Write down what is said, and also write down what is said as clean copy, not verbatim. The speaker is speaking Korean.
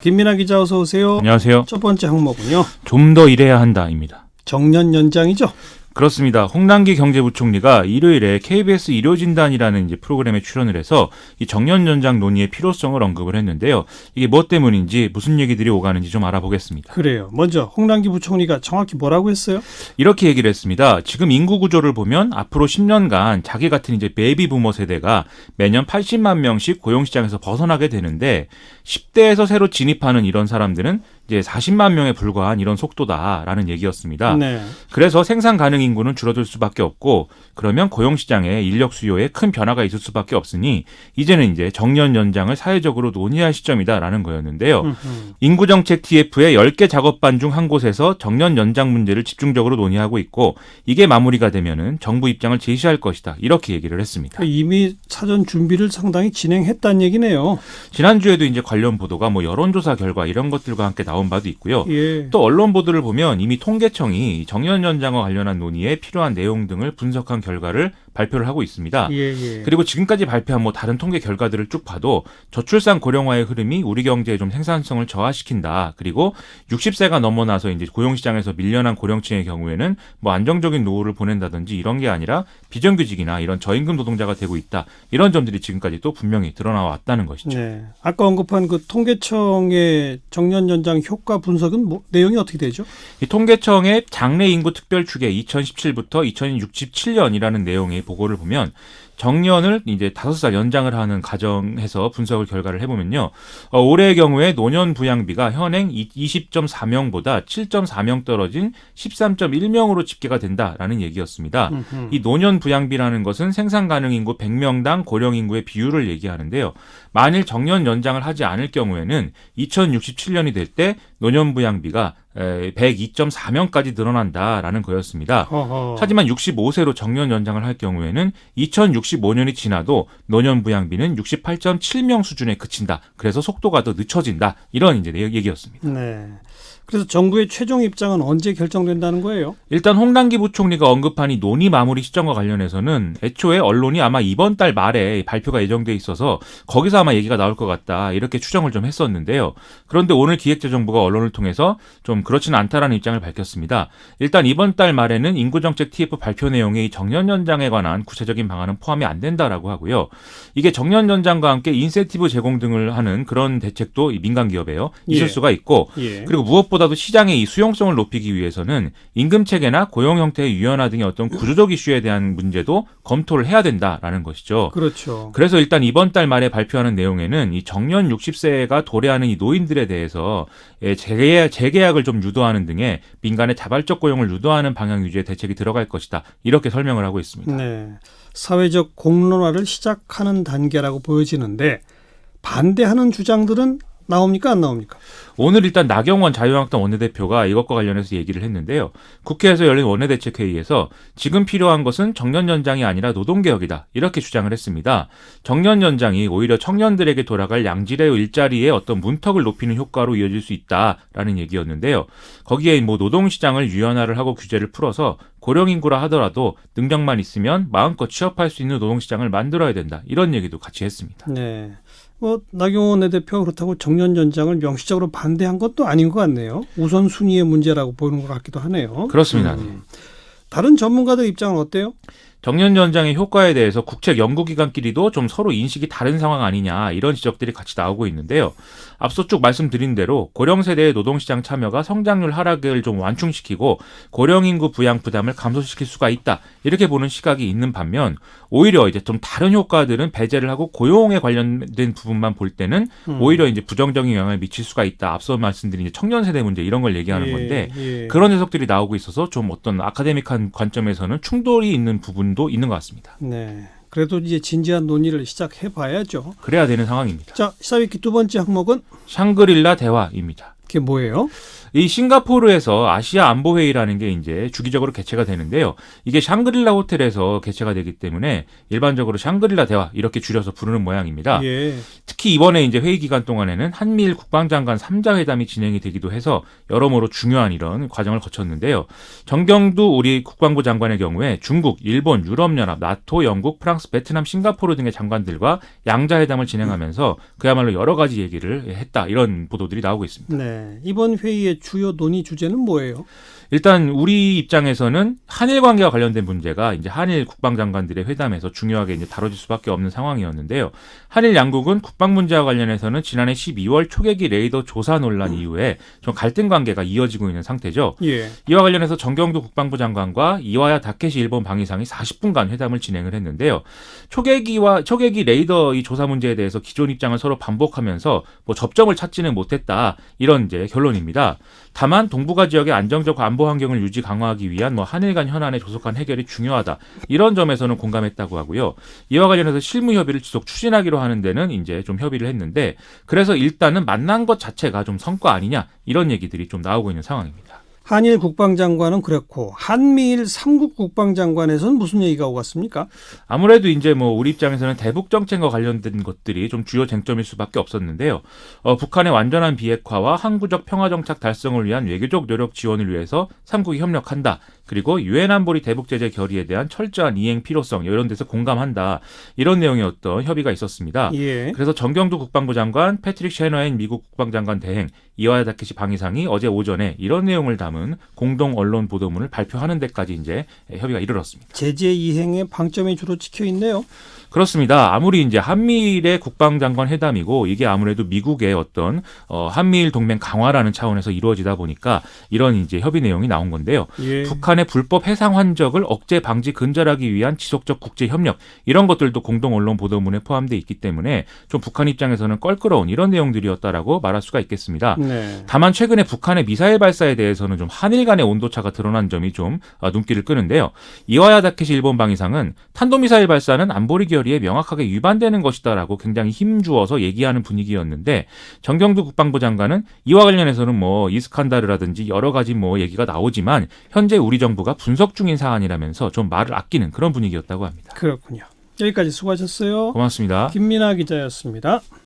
김민아 기자 어서 오세요. 안녕하세요. 첫 번째 항목은요. 좀 더 일해야 한다입니다. 정년 연장이죠. 그렇습니다. 홍남기 경제부총리가 일요일에 KBS 일요진단이라는 이제 프로그램에 출연을 해서 이 정년 연장 논의의 필요성을 언급을 했는데요. 이게 뭐 때문인지 무슨 얘기들이 오가는지 좀 알아보겠습니다. 그래요. 먼저 홍남기 부총리가 정확히 뭐라고 했어요? 이렇게 얘기를 했습니다. 지금 인구 구조를 보면 앞으로 10년간 자기 같은 이제 베이비 부머 세대가 매년 80만 명씩 고용시장에서 벗어나게 되는데 10대에서 새로 진입하는 이런 사람들은 이제 40만 명에 불과한 이런 속도다라는 얘기였습니다. 네. 그래서 생산 가능 인구는 줄어들 수밖에 없고 그러면 고용시장에 인력 수요에 큰 변화가 있을 수밖에 없으니 이제는 이제 정년 연장을 사회적으로 논의할 시점이다라는 거였는데요. 인구정책 TF의 10개 작업반 중 한 곳에서 정년 연장 문제를 집중적으로 논의하고 있고 이게 마무리가 되면은 정부 입장을 제시할 것이다. 이렇게 얘기를 했습니다. 이미 사전 준비를 상당히 진행했다는 얘기네요. 지난주에도 이제 관련 보도가 뭐 여론조사 결과 이런 것들과 함께 나온 바도 있고요. 예. 또 언론 보도를 보면 이미 통계청이 정년 연장과 관련한 논의에 필요한 내용 등을 분석한 결과를 발표를 하고 있습니다. 예. 그리고 지금까지 발표한 뭐 다른 통계 결과들을 쭉 봐도 저출산 고령화의 흐름이 우리 경제의 좀 생산성을 저하시킨다. 그리고 60세가 넘어나서 이제 고용시장에서 밀려난 고령층의 경우에는 뭐 안정적인 노후를 보낸다든지 이런 게 아니라 비정규직이나 이런 저임금 노동자가 되고 있다. 이런 점들이 지금까지 또 분명히 드러나 왔다는 것이죠. 네. 아까 언급한 그 통계청의 정년 연장 효과 분석은 내용이 어떻게 되죠? 이 통계청의 장래 인구 특별 추계 2017부터 2067년이라는 내용의 보고를 보면 정년을 이제 5살 연장을 하는 가정에서 분석을 결과를 해보면요. 올해의 경우에 노년 부양비가 현행 20.4명보다 7.4명 떨어진 13.1명으로 집계가 된다라는 얘기였습니다. 이 노년 부양비라는 것은 생산 가능 인구 100명당 고령 인구의 비율을 얘기하는데요. 만일 정년 연장을 하지 않을 경우에는 2067년이 될 때 노년 부양비가 102.4명까지 늘어난다라는 거였습니다. 하지만 65세로 정년 연장을 할 경우에는 2065년이 지나도 노년 부양비는 68.7명 수준에 그친다. 그래서 속도가 더 늦춰진다. 이런 이제 얘기였습니다. 네. 그래서 정부의 최종 입장은 언제 결정된다는 거예요? 일단 홍남기 부총리가 언급한 이 논의 마무리 시점과 관련해서는 애초에 언론이 아마 이번 달 말에 발표가 예정돼 있어서 거기서 아마 얘기가 나올 것 같다 이렇게 추정을 좀 했었는데요. 그런데 오늘 기획재정부가 언론을 통해서 좀 그렇지는 않다라는 입장을 밝혔습니다. 일단 이번 달 말에는 인구정책 TF 발표 내용에 이 정년 연장에 관한 구체적인 방안은 포함이 안 된다라고 하고요. 이게 정년 연장과 함께 인센티브 제공 등을 하는 그런 대책도 민간 기업에요. 있을 수가 있고 그리고 무엇보다도 시장의 이 수용성을 높이기 위해서는 임금 체계나 고용 형태의 유연화 등의 어떤 구조적 이슈에 대한 문제도 검토를 해야 된다라는 것이죠. 그렇죠. 그래서 일단 이번 달 말에 발표하는 내용에는 이 정년 60세가 도래하는 이 노인들에 대해서 재계약을 좀 유도하는 등의 민간의 자발적 고용을 유도하는 방향 위주의 대책이 들어갈 것이다. 이렇게 설명을 하고 있습니다. 네. 사회적 공론화를 시작하는 단계라고 보여지는데 반대하는 주장들은 나옵니까 안 나옵니까? 오늘 일단 나경원 자유한국당 원내대표가 이것과 관련해서 얘기를 했는데요. 국회에서 열린 원내대책회의에서 지금 필요한 것은 정년 연장이 아니라 노동개혁이다. 이렇게 주장을 했습니다. 정년 연장이 오히려 청년들에게 돌아갈 양질의 일자리의 어떤 문턱을 높이는 효과로 이어질 수 있다라는 얘기였는데요. 거기에 뭐 노동시장을 유연화를 하고 규제를 풀어서 고령인구라 하더라도 능력만 있으면 마음껏 취업할 수 있는 노동시장을 만들어야 된다. 이런 얘기도 같이 했습니다. 네. 나경원 원내대표가 그렇다고 정년 연장을 명시적으로 반대한 것도 아닌 것 같네요. 우선순위의 문제라고 보는 것 같기도 하네요. 그렇습니다. 다른 전문가들 입장은 어때요? 정년 연장의 효과에 대해서 국책 연구기관끼리도 좀 서로 인식이 다른 상황 아니냐 이런 지적들이 같이 나오고 있는데요. 앞서 쭉 말씀드린 대로 고령 세대의 노동시장 참여가 성장률 하락을 좀 완충시키고 고령 인구 부양 부담을 감소시킬 수가 있다 이렇게 보는 시각이 있는 반면 오히려 이제 좀 다른 효과들은 배제를 하고 고용에 관련된 부분만 볼 때는 오히려 이제 부정적인 영향을 미칠 수가 있다. 앞서 말씀드린 이제 청년 세대 문제 이런 걸 얘기하는 건데 그런 해석들이 나오고 있어서 좀 어떤 아카데믹한 관점에서는 충돌이 있는 부분도 있는 것 같습니다. 네. 그래도 이제 진지한 논의를 시작해 봐야죠. 그래야 되는 상황입니다. 자, 시사위키 두 번째 항목은 샹그릴라 대화입니다. 그게 뭐예요? 이 싱가포르에서 아시아 안보회의라는 게 이제 주기적으로 개최가 되는데요. 이게 샹그릴라 호텔에서 개최가 되기 때문에 일반적으로 샹그릴라 대화 이렇게 줄여서 부르는 모양입니다. 예. 특히 이번에 이제 회의 기간 동안에는 한미일 국방장관 3자 회담이 진행이 되기도 해서 여러모로 중요한 이런 과정을 거쳤는데요. 정경두 우리 국방부 장관의 경우에 중국, 일본, 유럽연합, 나토, 영국, 프랑스, 베트남, 싱가포르 등의 장관들과 양자 회담을 진행하면서 그야말로 여러 가지 얘기를 했다. 이런 보도들이 나오고 있습니다. 네. 이번 회의의 주요 논의 주제는 뭐예요? 일단 우리 입장에서는 한일 관계와 관련된 문제가 이제 한일 국방장관들의 회담에서 중요하게 이제 다뤄질 수밖에 없는 상황이었는데요. 한일 양국은 국방 문제와 관련해서는 지난해 12월 초계기 레이더 조사 논란 이후에 좀 갈등 관계가 이어지고 있는 상태죠. 예. 이와 관련해서 정경두 국방부 장관과 이와야 다케시 일본 방위상이 40분간 회담을 진행을 했는데요. 초계기 레이더 이 조사 문제에 대해서 기존 입장을 서로 반복하면서 뭐 접점을 찾지는 못했다 이런 이제 결론입니다. 다만 동북아 지역의 안정적 안보 환경을 유지 강화하기 위한 뭐 한일 간 현안의 조속한 해결이 중요하다 이런 점에서는 공감했다고 하고요. 이와 관련해서 실무 협의를 지속 추진하기로 하는 데는 이제 좀 협의를 했는데 그래서 일단은 만난 것 자체가 좀 성과 아니냐 이런 얘기들이 좀 나오고 있는 상황입니다. 한일 국방장관은 그랬고 한미일 3국 국방장관에서는 무슨 얘기가 오갔습니까? 아무래도 이제 뭐 우리 입장에서는 대북 정책과 관련된 것들이 좀 주요 쟁점일 수밖에 없었는데요. 북한의 완전한 비핵화와 항구적 평화 정착 달성을 위한 외교적 노력 지원을 위해서 3국이 협력한다. 그리고 유엔 안보리 대북 제재 결의에 대한 철저한 이행 필요성 이런 데서 공감한다. 이런 내용의 어떤 협의가 있었습니다. 예. 그래서 정경두 국방부 장관, 패트릭 셰너엔 미국 국방장관 대행, 이와야 다케시 방위상이 어제 오전에 이런 내용을 담은 공동 언론 보도문을 발표하는 데까지 이제 협의가 이르렀습니다. 제재 이행에 방점이 주로 찍혀 있네요. 그렇습니다. 아무리 이제 한미일의 국방장관 회담이고 이게 아무래도 미국의 어떤 한미일 동맹 강화라는 차원에서 이루어지다 보니까 이런 이제 협의 내용이 나온 건데요. 예. 북한의 불법 해상 환적을 억제 방지 근절하기 위한 지속적 국제 협력 이런 것들도 공동 언론 보도문에 포함되어 있기 때문에 좀 북한 입장에서는 껄끄러운 이런 내용들이었다라고 말할 수가 있겠습니다. 네. 다만 최근에 북한의 미사일 발사에 대해서는 좀 한일 간의 온도차가 드러난 점이 좀 눈길을 끄는데요. 이와야 다케시 일본 방위상은 탄도미사일 발사는 안보리 결의에 명확하게 위반되는 것이다라고 굉장히 힘주어서 얘기하는 분위기였는데 정경두 국방부 장관은 이와 관련해서는 뭐 이스칸다르라든지 여러 가지 뭐 얘기가 나오지만 현재 우리 정부가 분석 중인 사안이라면서 좀 말을 아끼는 그런 분위기였다고 합니다. 그렇군요. 여기까지 수고하셨어요. 고맙습니다. 김민아 기자였습니다.